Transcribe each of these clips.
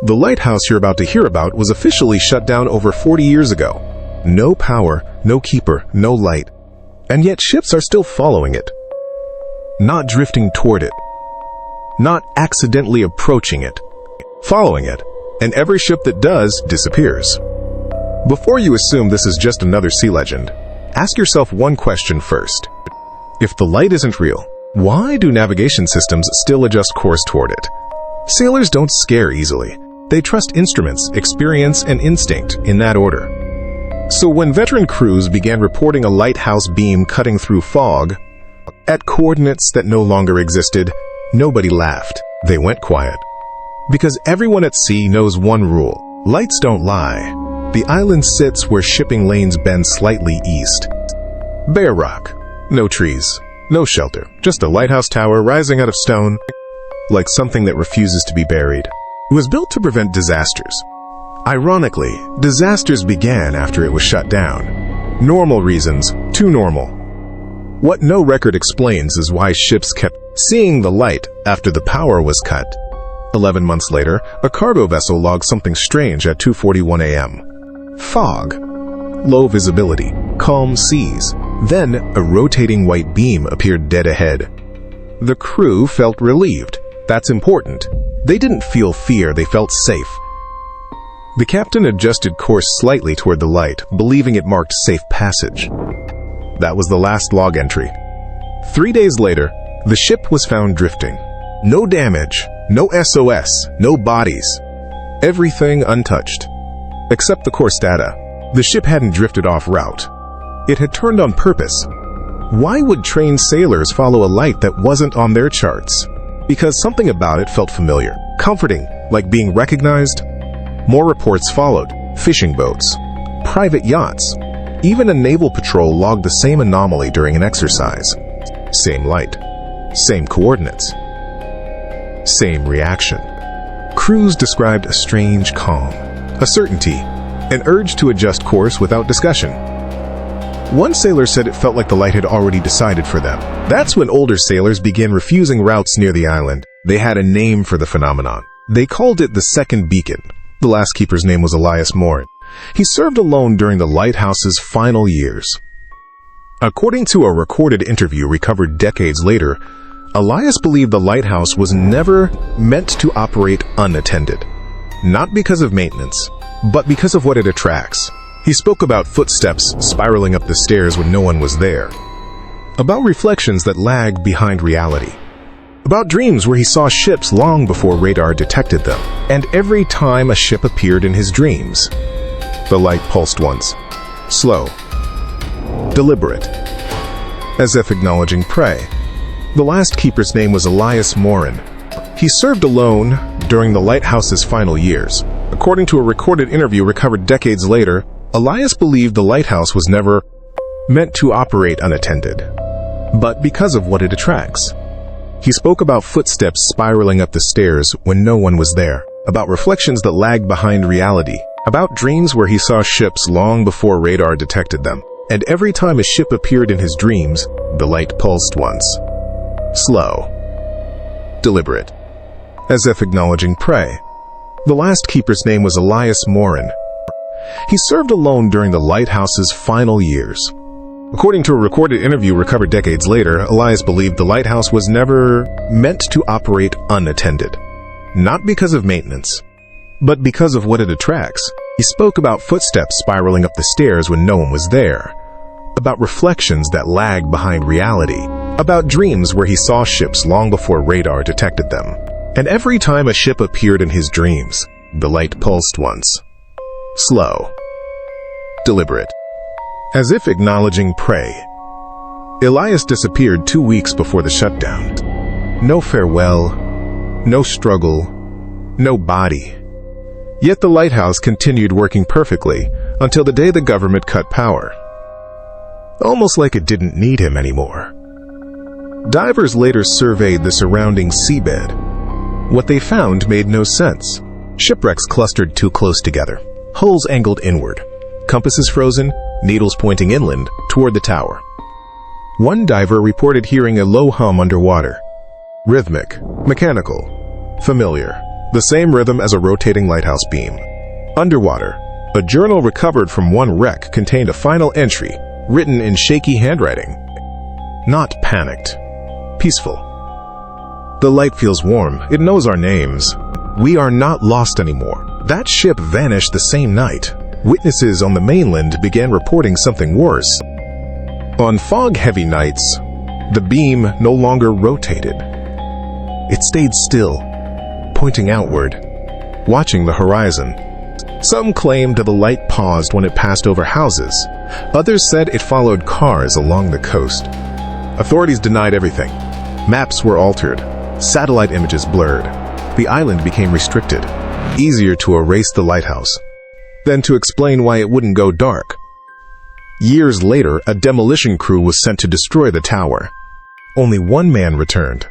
The lighthouse you're about to hear about was officially shut down over 40 years ago. No power, no keeper, no light. And yet ships are still following it. Not drifting toward it. Not accidentally approaching it. Following it. And every ship that does disappears. Before you assume this is just another sea legend, ask yourself one question first. If the light isn't real, why do navigation systems still adjust course toward it? Sailors don't scare easily. They trust instruments, experience, and instinct in that order. So when veteran crews began reporting a lighthouse beam cutting through fog at coordinates that no longer existed, nobody laughed. They went quiet. Because everyone at sea knows one rule: lights don't lie. The island sits where shipping lanes bend slightly east. Bare rock. No trees. No shelter. Just a lighthouse tower rising out of stone, like something that refuses to be buried. It was built to prevent disasters. Ironically, disasters began after it was shut down. Normal reasons, too normal. What no record explains is why ships kept seeing the light after the power was cut. 11 months later, a cargo vessel logged something strange at 2:41 a.m. Fog. Low visibility. Calm seas. Then, a rotating white beam appeared dead ahead. The crew felt relieved. That's important. They didn't feel fear, they felt safe. The captain adjusted course slightly toward the light, believing it marked safe passage. That was the last log entry. 3 days later, the ship was found drifting. No damage, no SOS, no bodies. Everything untouched. Except the course data. The ship hadn't drifted off route. It had turned on purpose. Why would trained sailors follow a light that wasn't on their charts? Because something about it felt familiar, comforting, like being recognized. More reports followed. Fishing boats, private yachts. Even a naval patrol logged the same anomaly during an exercise. Same light. Same coordinates. Same reaction. Crews described a strange calm, a certainty, an urge to adjust course without discussion. One sailor said it felt like the light had already decided for them. That's when older sailors began refusing routes near the island. They had a name for the phenomenon. They called it the second beacon. The last keeper's name was Elias Morin. He served alone during the lighthouse's final years. According to a recorded interview recovered decades later, Elias believed the lighthouse was never meant to operate unattended. Not because of maintenance, but because of what it attracts. He spoke about footsteps spiraling up the stairs when no one was there. About reflections that lagged behind reality. About dreams where he saw ships long before radar detected them. And every time a ship appeared in his dreams, the light pulsed once. Slow. Deliberate. As if acknowledging prey. The last keeper's name was Elias Morin. He served alone during the lighthouse's final years. According to a recorded interview recovered decades later, Elias believed the lighthouse was never meant to operate unattended, but because of what it attracts. He spoke about footsteps spiraling up the stairs when no one was there, about reflections that lagged behind reality, about dreams where he saw ships long before radar detected them, and every time a ship appeared in his dreams, the light pulsed once. Slow. Deliberate. As if acknowledging prey. The last keeper's name was Elias Morin. He served alone during the lighthouse's final years. According to a recorded interview recovered decades later, Elias believed the lighthouse was never meant to operate unattended. Not because of maintenance, but because of what it attracts. He spoke about footsteps spiraling up the stairs when no one was there, about reflections that lagged behind reality, about dreams where he saw ships long before radar detected them. And every time a ship appeared in his dreams, the light pulsed once. Slow. Deliberate. As if acknowledging prey. Elias disappeared 2 weeks before the shutdown. No farewell, no struggle, no body. Yet the lighthouse continued working perfectly until the day the government cut power. Almost like it didn't need him anymore. Divers later surveyed the surrounding seabed. What they found made no sense. Shipwrecks clustered too close together. Hulls angled inward. Compasses frozen, needles pointing inland toward the tower. One diver reported hearing a low hum underwater. Rhythmic, mechanical, familiar, the same rhythm as a rotating lighthouse beam. Underwater, a journal recovered from one wreck contained a final entry, written in shaky handwriting. Not panicked. Peaceful. The light feels warm. It knows our names. We are not lost anymore. That ship vanished the same night. Witnesses on the mainland began reporting something worse. On fog-heavy nights, the beam no longer rotated. It stayed still, pointing outward, watching the horizon. Some claimed the light paused when it passed over houses. Others said it followed cars along the coast. Authorities denied everything. Maps were altered. Satellite images blurred. The island became restricted. Easier to erase the lighthouse than to explain why it wouldn't go dark. Years later, a demolition crew was sent to destroy the tower. Only one man returned.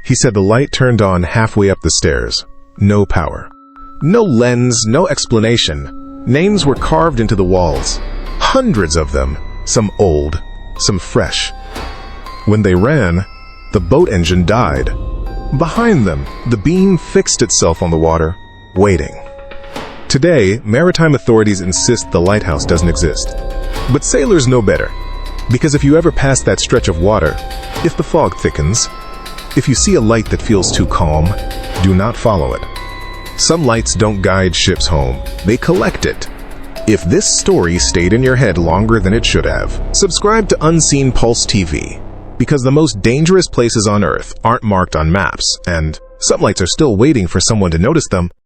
He said the light turned on halfway up the stairs. No power. No lens, no explanation. Names were carved into the walls. Hundreds of them, some old, some fresh. When they ran, the boat engine died. Behind them, the beam fixed itself on the water, waiting. Today, maritime authorities insist the lighthouse doesn't exist. But sailors know better. Because if you ever pass that stretch of water, if the fog thickens, if you see a light that feels too calm, do not follow it. Some lights don't guide ships home. They collect it. If this story stayed in your head longer than it should have, subscribe to UnseenPulse TV. Because the most dangerous places on Earth aren't marked on maps, and some lights are still waiting for someone to notice them.